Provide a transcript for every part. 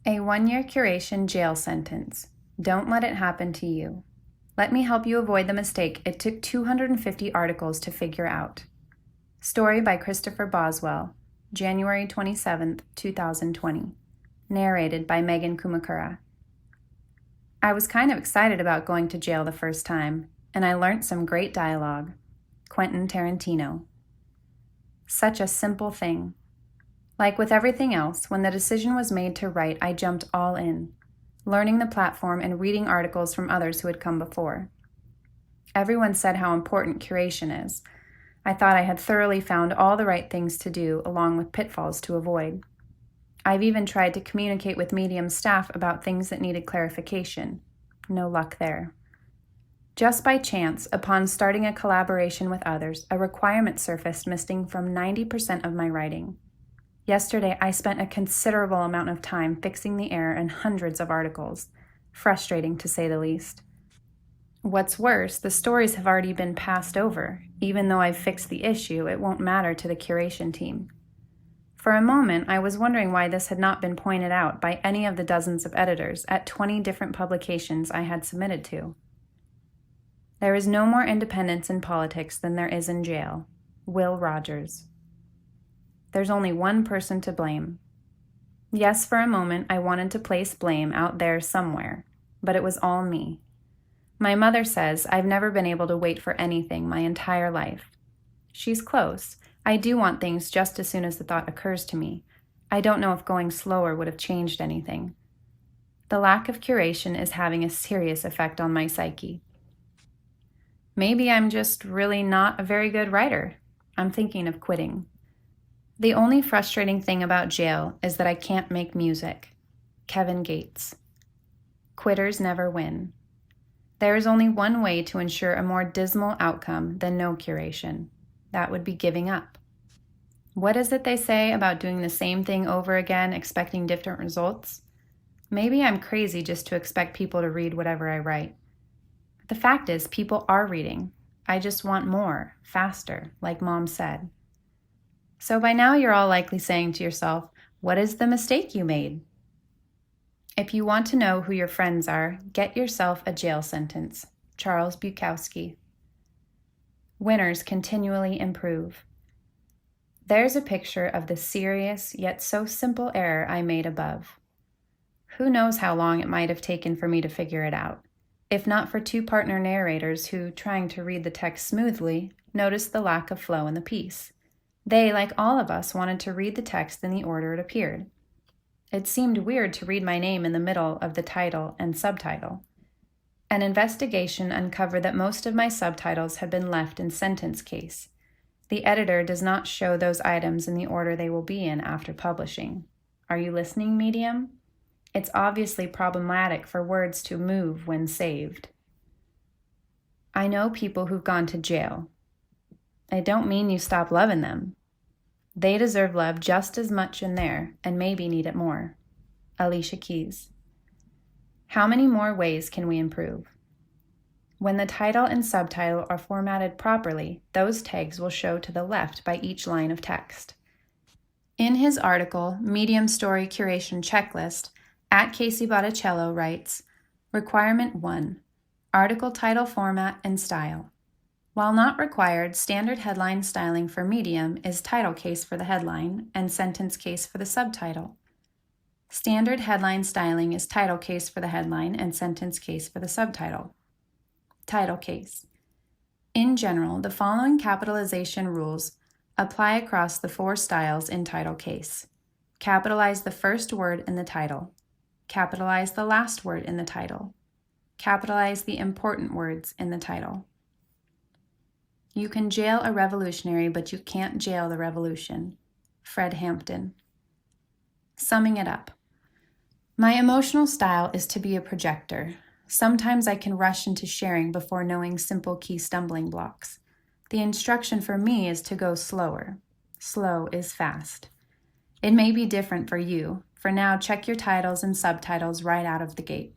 A 1-year Curation jail sentence. Don't let it happen to you. Let me help you avoid the mistake it took 250 articles to figure out. Story by Christopher Boswell, January 27, 2020. Narrated by Megan Kumakura. I was kind of excited about going to jail the first time, and I learned some great dialogue. Quentin Tarantino. Such a simple thing. Like with everything else, when the decision was made to write, I jumped all in, learning the platform and reading articles from others who had come before. Everyone said how important curation is. I thought I had thoroughly found all the right things to do, along with pitfalls to avoid. I've even tried to communicate with Medium staff about things that needed clarification. No luck there. Just by chance, upon starting a collaboration with others, a requirement surfaced missing from 90% of my writing. Yesterday, I spent a considerable amount of time fixing the error in hundreds of articles. Frustrating, to say the least. What's worse, the stories have already been passed over. Even though I've fixed the issue, it won't matter to the curation team. For a moment, I was wondering why this had not been pointed out by any of the dozens of editors at 20 different publications I had submitted to. There is no more independence in politics than there is in jail. Will Rogers. There's only one person to blame. Yes, for a moment, I wanted to place blame out there somewhere, but it was all me. My mother says I've never been able to wait for anything my entire life. She's close. I do want things just as soon as the thought occurs to me. I don't know if going slower would have changed anything. The lack of curation is having a serious effect on my psyche. Maybe I'm just really not a very good writer. I'm thinking of quitting. The only frustrating thing about jail is that I can't make music. Kevin Gates. Quitters never win. There is only one way to ensure a more dismal outcome than no curation. That would be giving up. What is it they say about doing the same thing over again, expecting different results? Maybe I'm crazy just to expect people to read whatever I write. But the fact is, people are reading. I just want more, faster, like Mom said. So by now you're all likely saying to yourself, what is the mistake you made? If you want to know who your friends are, get yourself a jail sentence. Charles Bukowski. Winners continually improve. There's a picture of the serious yet so simple error I made above. Who knows how long it might have taken for me to figure it out, if not for two partner narrators who, trying to read the text smoothly, noticed the lack of flow in the piece. They, like all of us, wanted to read the text in the order it appeared. It seemed weird to read my name in the middle of the title and subtitle. An investigation uncovered that most of my subtitles had been left in sentence case. The editor does not show those items in the order they will be in after publishing. Are you listening, Medium? It's obviously problematic for words to move when saved. I know people who've gone to jail. I don't mean you stop loving them. They deserve love just as much in there, and maybe need it more. Alicia Keys. How many more ways can we improve? When the title and subtitle are formatted properly, those tags will show to the left by each line of text. In his article, Medium Story Curation Checklist, @Casey Botticello writes, Requirement 1, article title format and style. While not required, standard headline styling for Medium is title case for the headline and sentence case for the subtitle. Standard headline styling is title case for the headline and sentence case for the subtitle. Title case. In general, the following capitalization rules apply across the 4 styles in title case. Capitalize the first word in the title. Capitalize the last word in the title. Capitalize the important words in the title. You can jail a revolutionary, but you can't jail the revolution. Fred Hampton. Summing it up. My emotional style is to be a projector. Sometimes I can rush into sharing before knowing simple key stumbling blocks. The instruction for me is to go slower. Slow is fast. It may be different for you. For now, check your titles and subtitles right out of the gate.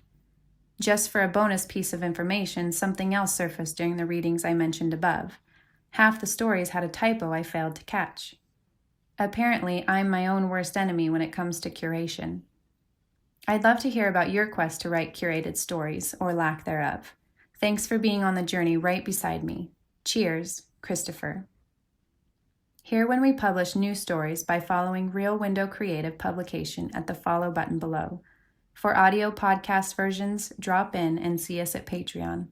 Just for a bonus piece of information, something else surfaced during the readings I mentioned above. Half the stories had a typo I failed to catch. Apparently, I'm my own worst enemy when it comes to curation. I'd love to hear about your quest to write curated stories, or lack thereof. Thanks for being on the journey right beside me. Cheers, Christopher. Hear when we publish new stories by following Real Window Creative Publication at the follow button below. For audio podcast versions, drop in and see us at Patreon.